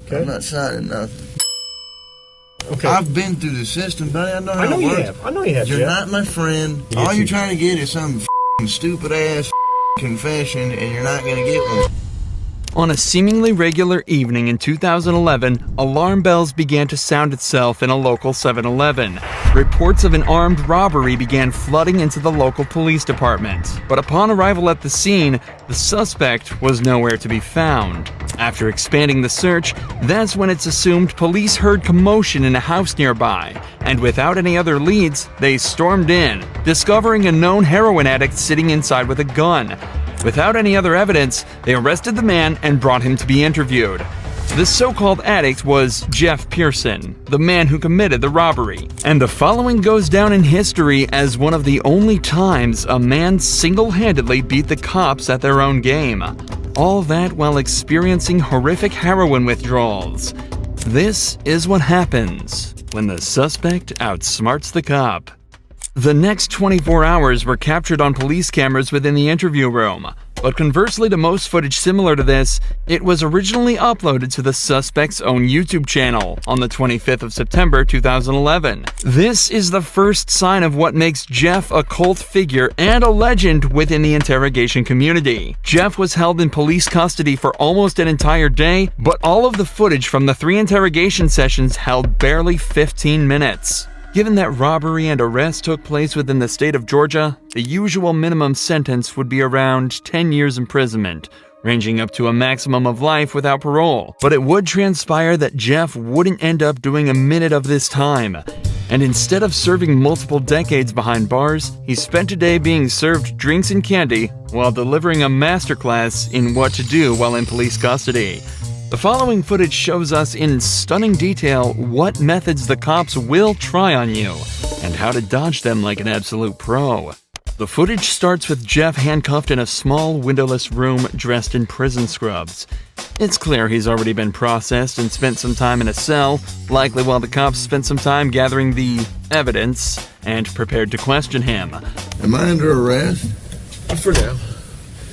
Okay. I'm not signing nothing. Okay. I've been through the system, buddy. I know how it works. I know you have. You're Jeff. not my friend. Yes, All you're you- trying to get is some stupid ass confession, and you're not gonna get one. On a seemingly regular evening in 2011, alarm bells began to sound itself in a local 7-Eleven. Reports of an armed robbery began flooding into the local police department. But upon arrival at the scene, the suspect was nowhere to be found. After expanding the search, that's when it's assumed police heard commotion in a house nearby, and without any other leads, they stormed in, discovering a known heroin addict sitting inside with a gun. Without any other evidence, they arrested the man and brought him to be interviewed. This so-called addict was Jeff Pearson, the man who committed the robbery. And the following goes down in history as one of the only times a man single-handedly beat the cops at their own game. All that while experiencing horrific heroin withdrawals. This is what happens when the suspect outsmarts the cop. The next 24 hours were captured on police cameras within the interview room, but conversely to most footage similar to this, it was originally uploaded to the suspect's own YouTube channel on the 25th of September 2011. This is the first sign of what makes Jeff a cult figure and a legend within the interrogation community. Jeff was held in police custody for almost an entire day, but all of the footage from the 3 interrogation sessions held barely 15 minutes. Given that robbery and arrest took place within the state of Georgia, the usual minimum sentence would be around 10 years imprisonment, ranging up to a maximum of life without parole. But it would transpire that Jeff wouldn't end up doing a minute of this time. And instead of serving multiple decades behind bars, he spent a day being served drinks and candy while delivering a masterclass in what to do while in police custody. The following footage shows us in stunning detail what methods the cops will try on you, and how to dodge them like an absolute pro. The footage starts with Jeff handcuffed in a small, windowless room dressed in prison scrubs. It's clear he's already been processed and spent some time in a cell, likely while the cops spent some time gathering the evidence and prepared to question him. Am I under arrest? For now.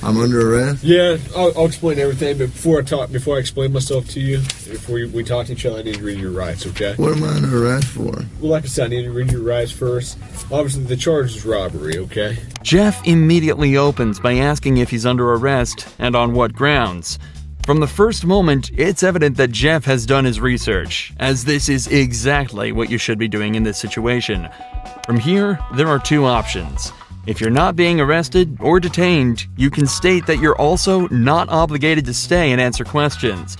I'm under arrest? Yeah, I'll explain everything, but before I explain myself to you, before we talk to each other, I need to read your rights, okay? What am I under arrest for? Well, like I said, I need to read your rights first. Obviously, the charge is robbery, okay? Jeff immediately opens by asking if he's under arrest and on what grounds. From the first moment, it's evident that Jeff has done his research, as this is exactly what you should be doing in this situation. From here, there are 2 options. If you're not being arrested or detained, you can state that you're also not obligated to stay and answer questions.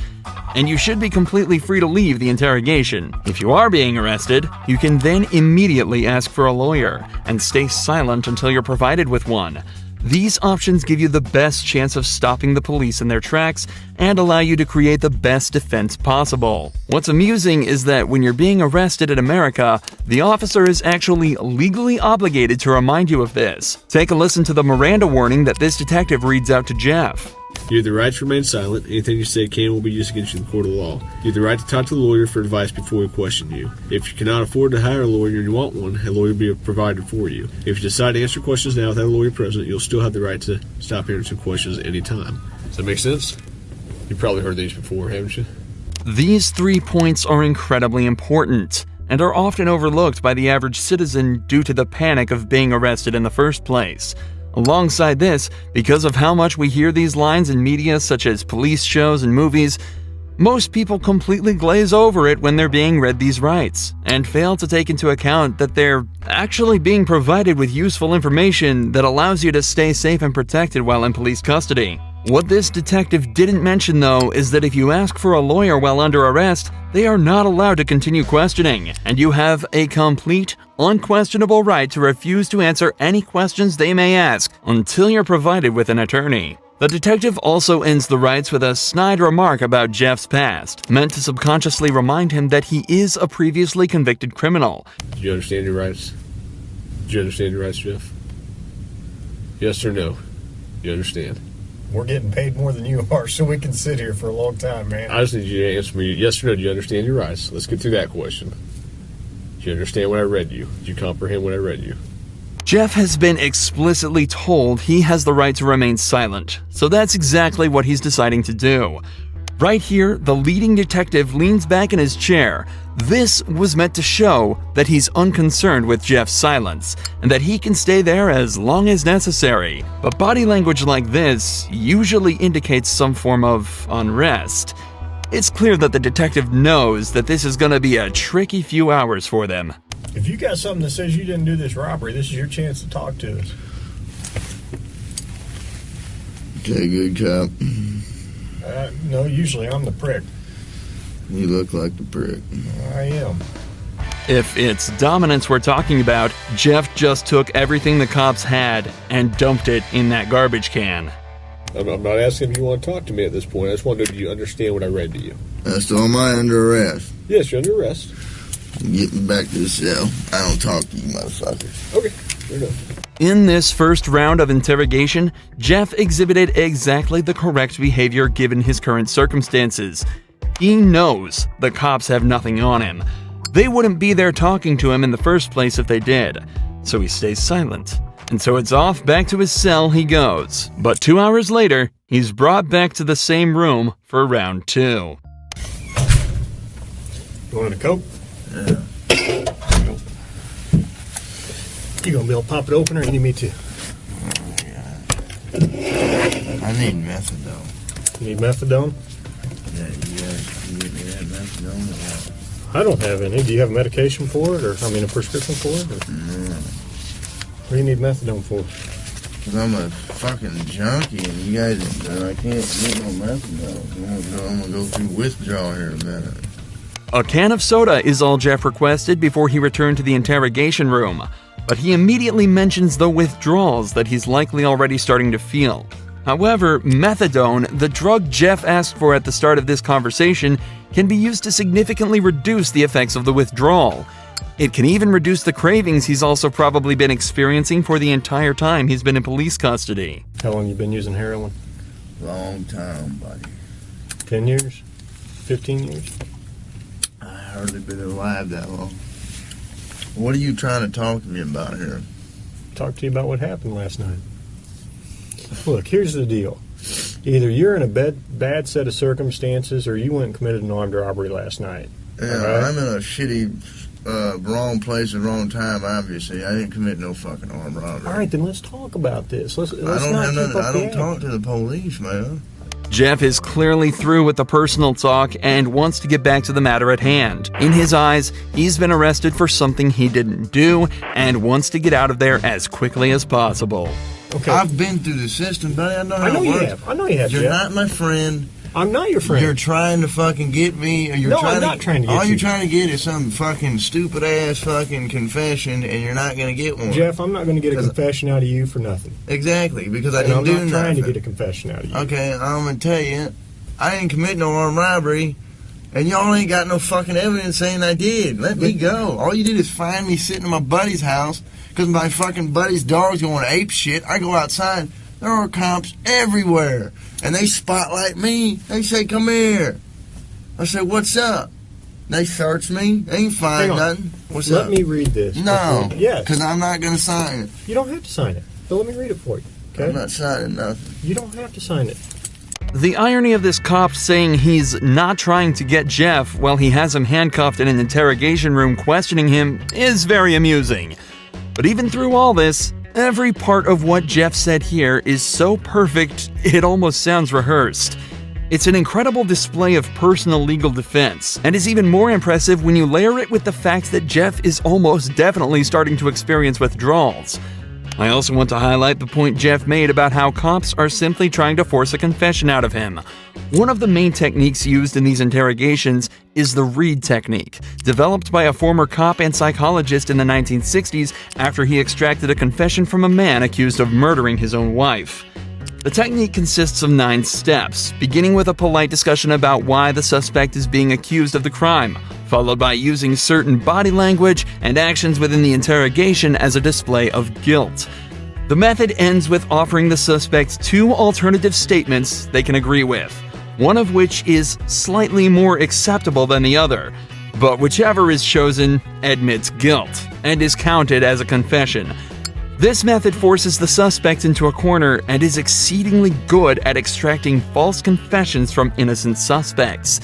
And you should be completely free to leave the interrogation. If you are being arrested, you can then immediately ask for a lawyer and stay silent until you're provided with one. These options give you the best chance of stopping the police in their tracks and allow you to create the best defense possible. What's amusing is that when you're being arrested in America, the officer is actually legally obligated to remind you of this. Take a listen to the Miranda warning that this detective reads out to Jeff. You have the right to remain silent. Anything you say can will be used against you in the court of law. You have the right to talk to the lawyer for advice before we question you. If you cannot afford to hire a lawyer and you want one, a lawyer will be provided for you. If you decide to answer questions now without a lawyer present, you'll still have the right to stop answering questions at any time. Does that make sense? You've probably heard these before, haven't you? These 3 points are incredibly important and are often overlooked by the average citizen due to the panic of being arrested in the first place. Alongside this, because of how much we hear these lines in media such as police shows and movies, most people completely glaze over it when they're being read these rights, and fail to take into account that they're actually being provided with useful information that allows you to stay safe and protected while in police custody. What this detective didn't mention, though, is that if you ask for a lawyer while under arrest, they are not allowed to continue questioning, and you have a complete, unquestionable right to refuse to answer any questions they may ask until you're provided with an attorney. The detective also ends the rights with a snide remark about Jeff's past, meant to subconsciously remind him that he is a previously convicted criminal. Do you understand your rights? Do you understand your rights, Jeff? Yes or no? You understand? We're getting paid more than you are, so we can sit here for a long time, man. I just need you to answer me yes or no. Do you understand your rights? Let's get through that question. Do you understand what I read you? Do you comprehend what I read you? Jeff has been explicitly told he has the right to remain silent, so that's exactly what he's deciding to do. Right here, the leading detective leans back in his chair. This was meant to show that he's unconcerned with Jeff's silence, and that he can stay there as long as necessary. But body language like this usually indicates some form of unrest. It's clear that the detective knows that this is gonna be a tricky few hours for them. If you got something that says you didn't do this robbery, this is your chance to talk to us. Okay, good cop. No, usually I'm the prick. You look like the prick. I am. If it's dominance we're talking about, Jeff just took everything the cops had and dumped it in that garbage can. I'm not asking if you want to talk to me at this point. I just want to know if you understand what I read to you. That's all my under arrest. Yes, you're under arrest. Get me back to the cell. I don't talk to you, motherfucker. Okay, fair enough. In this first round of interrogation, Jeff exhibited exactly the correct behavior given his current circumstances. He knows the cops have nothing on him. They wouldn't be there talking to him in the first place if they did, so he stays silent. And so it's off back to his cell he goes. But 2 hours later, he's brought back to the same room for round 2. You wanted a Coke? Yeah. You gonna be able to pop it open, or you need me to? I need methadone. You need methadone? Yeah, you guys can get me that methadone or what? I don't have any. Do you have a medication for it, or a prescription for it? Or? No. What do you need methadone for? Because I'm a fucking junkie and you guys, I can't get no methadone. I'm going to go through withdrawal here in a minute. A can of soda is all Jeff requested before he returned to the interrogation room. But he immediately mentions the withdrawals that he's likely already starting to feel. However, methadone, the drug Jeff asked for at the start of this conversation, can be used to significantly reduce the effects of the withdrawal. It can even reduce the cravings he's also probably been experiencing for the entire time he's been in police custody. How long you been using heroin? Long time, buddy. 10 years? 15 years? I hardly been alive that long. What are you trying to talk to me about here? Talk to you about what happened last night. Look, here's the deal. Either you're in a bad set of circumstances, or you went and committed an armed robbery last night. Yeah, Right? I'm in a shitty, wrong place at the wrong time, obviously. I didn't commit no fucking armed robbery. All right, then let's talk about this. Let's I not don't keep up I the don't act. talk to the police, man. Jeff is clearly through with the personal talk and wants to get back to the matter at hand. In his eyes, he's been arrested for something he didn't do and wants to get out of there as quickly as possible. Okay. I've been through the system, buddy. I know how I know it you works. have. I know you have, You're Jeff. not my friend. I'm not your friend. You're trying to fucking get me. Or you're No, trying I'm not trying to get all you. you're trying to get is some fucking stupid ass fucking confession, and you're not gonna get one. Jeff, I'm not going to get a confession out of you for nothing. Exactly, because I And didn't I'm do not nothing. trying to get a confession out of you. Okay, I'm gonna tell you, I didn't commit no armed robbery, and y'all ain't got no fucking evidence saying I did. Let me go. All you did is find me sitting in my buddy's house because my fucking buddy's dog's going ape shit. I go outside, there are cops everywhere, and they spotlight me. They say, "Come here." I say, "What's up?" They search me. They ain't find Hang on. nothing. What's Let up? me read this. No, Yes. because I'm not gonna sign it. You don't have to sign it. But let me read it for you. Okay? I'm not signing nothing. You don't have to sign it. The irony of this cop saying he's not trying to get Jeff while he has him handcuffed in an interrogation room questioning him is very amusing. But even through all this, every part of what Jeff said here is so perfect it almost sounds rehearsed. It's an incredible display of personal legal defense, and is even more impressive when you layer it with the fact that Jeff is almost definitely starting to experience withdrawals. I also want to highlight the point Jeff made about how cops are simply trying to force a confession out of him. One of the main techniques used in these interrogations is the Reed technique, developed by a former cop and psychologist in the 1960s after he extracted a confession from a man accused of murdering his own wife. The technique consists of 9 steps, beginning with a polite discussion about why the suspect is being accused of the crime, followed by using certain body language and actions within the interrogation as a display of guilt. The method ends with offering the suspect 2 alternative statements they can agree with, one of which is slightly more acceptable than the other, but whichever is chosen admits guilt and is counted as a confession. This method forces the suspect into a corner and is exceedingly good at extracting false confessions from innocent suspects.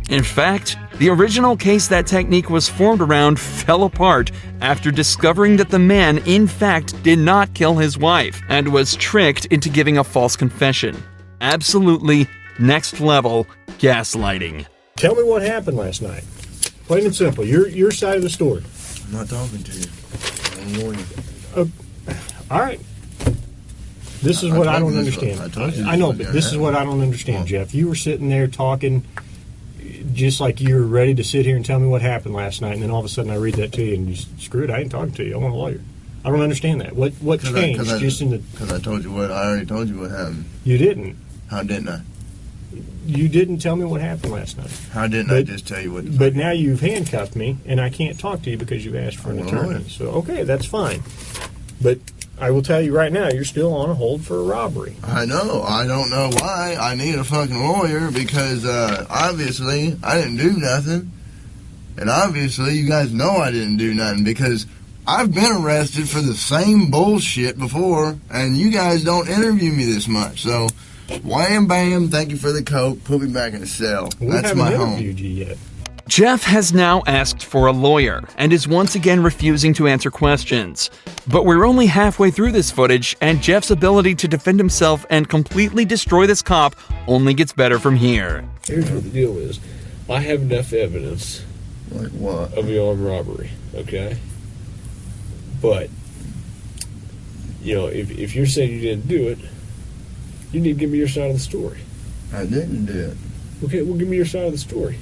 In fact, the original case that technique was formed around fell apart after discovering that the man, in fact, did not kill his wife and was tricked into giving a false confession. Absolutely next level gaslighting. Tell me what happened last night. Plain and simple. Your side of the story. I'm not talking to you. I'm a lawyer. All right. This is what I don't understand. I know, but this is what I don't understand, Jeff. You were sitting there talking just like you were ready to sit here and tell me what happened last night, and then all of a sudden I read that to you, and you screw it, I ain't talking to you. I want a lawyer. I don't understand that. What changed? Because I told you what. I already told you what happened. You didn't. How didn't I? You didn't tell me what happened last night. How didn't I just tell you what? But now you've handcuffed me, and I can't talk to you because you've asked for an attorney. So okay, that's fine. But I will tell you right now, you're still on a hold for a robbery. I know. I don't know why. I need a fucking lawyer because obviously I didn't do nothing. And obviously you guys know I didn't do nothing because I've been arrested for the same bullshit before and you guys don't interview me this much. So, wham bam, thank you for the coke, put me back in the cell. That's my home. We haven't interviewed you yet. Jeff has now asked for a lawyer and is once again refusing to answer questions. But we're only halfway through this footage, and Jeff's ability to defend himself and completely destroy this cop only gets better from here. Here's what the deal is. I have enough evidence Like what? of the armed robbery, okay? But, you know, if you're saying you didn't do it, you need to give me your side of the story. I didn't do it. Okay, well, give me your side of the story.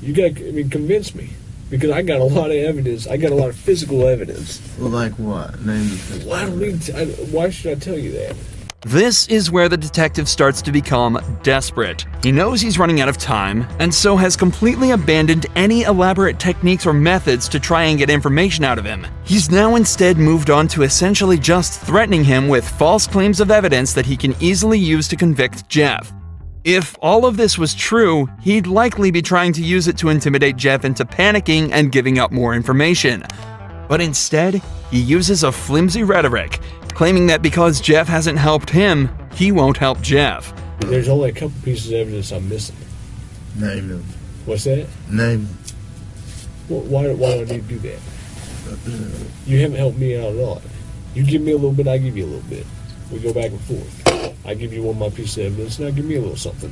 You got to, convince me. Because I got a lot of evidence. I got a lot of physical evidence. Well, like what? Name the physical. Well, I don't need to, why should I tell you that? This is where the detective starts to become desperate. He knows he's running out of time, and so has completely abandoned any elaborate techniques or methods to try and get information out of him. He's now instead moved on to essentially just threatening him with false claims of evidence that he can easily use to convict Jeff. If all of this was true, he'd likely be trying to use it to intimidate Jeff into panicking and giving up more information. But instead, he uses a flimsy rhetoric, claiming that because Jeff hasn't helped him, he won't help Jeff. There's only a couple pieces of evidence I'm missing. Name them. What's that? Name them. Well, why do I need to do that? You haven't helped me out at all. You give me a little bit, I give you a little bit. We go back and forth. I give you one of my pieces of evidence, now give me a little something.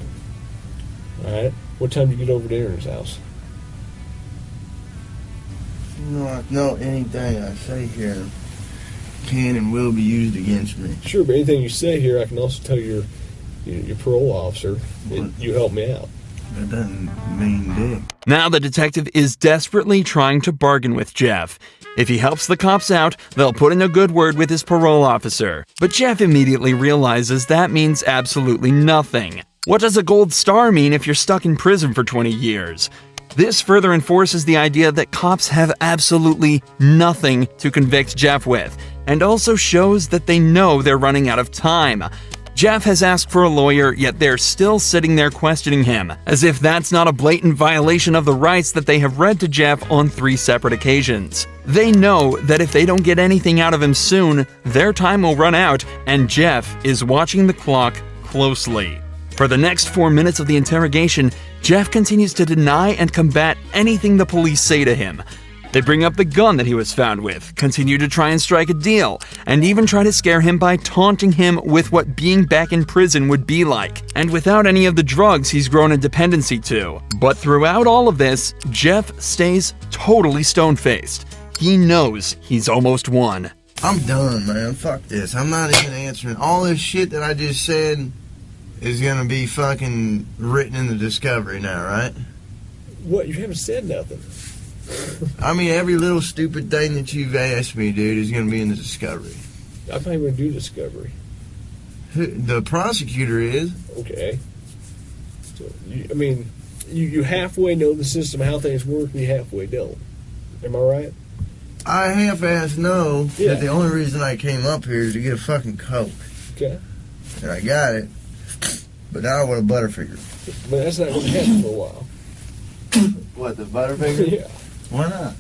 Alright? What time do you get over to Aaron's house? No, anything I say here can and will be used against me. Sure, but anything you say here, I can also tell your parole officer that you help me out. That doesn't mean dick. Now the detective is desperately trying to bargain with Jeff. If he helps the cops out, they'll put in a good word with his parole officer. But Jeff immediately realizes that means absolutely nothing. What does a gold star mean if you're stuck in prison for 20 years? This further enforces the idea that cops have absolutely nothing to convict Jeff with, and also shows that they know they're running out of time. Jeff has asked for a lawyer, yet they're still sitting there questioning him, as if that's not a blatant violation of the rights that they have read to Jeff on 3 separate occasions. They know that if they don't get anything out of him soon, their time will run out, and Jeff is watching the clock closely. For the next 4 minutes of the interrogation, Jeff continues to deny and combat anything the police say to him. They bring up the gun that he was found with, continue to try and strike a deal, and even try to scare him by taunting him with what being back in prison would be like, and without any of the drugs he's grown a dependency to. But throughout all of this, Jeff stays totally stone-faced. He knows he's almost won. I'm done, man. Fuck this. I'm not even answering. All this shit that I just said is gonna be fucking written in the discovery now, right? What? You haven't said nothing. I mean, every little stupid thing that you've asked me, dude, is going to be in the discovery. I'm not even going to do discovery. The prosecutor is. Okay. So, you halfway know the system, how things work, and you halfway don't. Am I right? I half-ass know Yeah. that the only reason I came up here is to get a fucking Coke. Okay. And I got it. But now I want a Butterfinger. But that's not going to happen for a while. What, the Butterfinger? Yeah. Why not?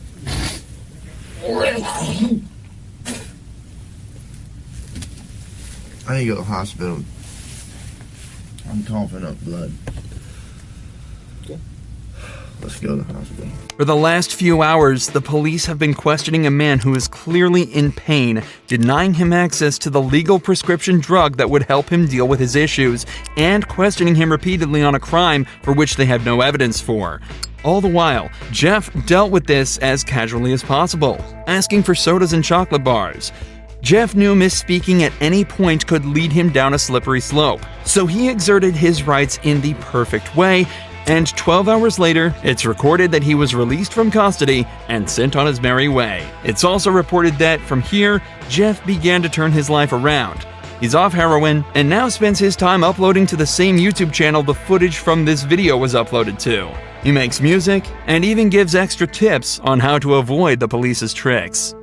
I need to go to the hospital. I'm coughing up blood. Let's go to the hospital. For the last few hours, the police have been questioning a man who is clearly in pain, denying him access to the legal prescription drug that would help him deal with his issues, and questioning him repeatedly on a crime for which they have no evidence for. All the while, Jeff dealt with this as casually as possible, asking for sodas and chocolate bars. Jeff knew misspeaking at any point could lead him down a slippery slope, so he exerted his rights in the perfect way, and 12 hours later, it's recorded that he was released from custody and sent on his merry way. It's also reported that from here, Jeff began to turn his life around. He's off heroin and now spends his time uploading to the same YouTube channel the footage from this video was uploaded to. He makes music and even gives extra tips on how to avoid the police's tricks.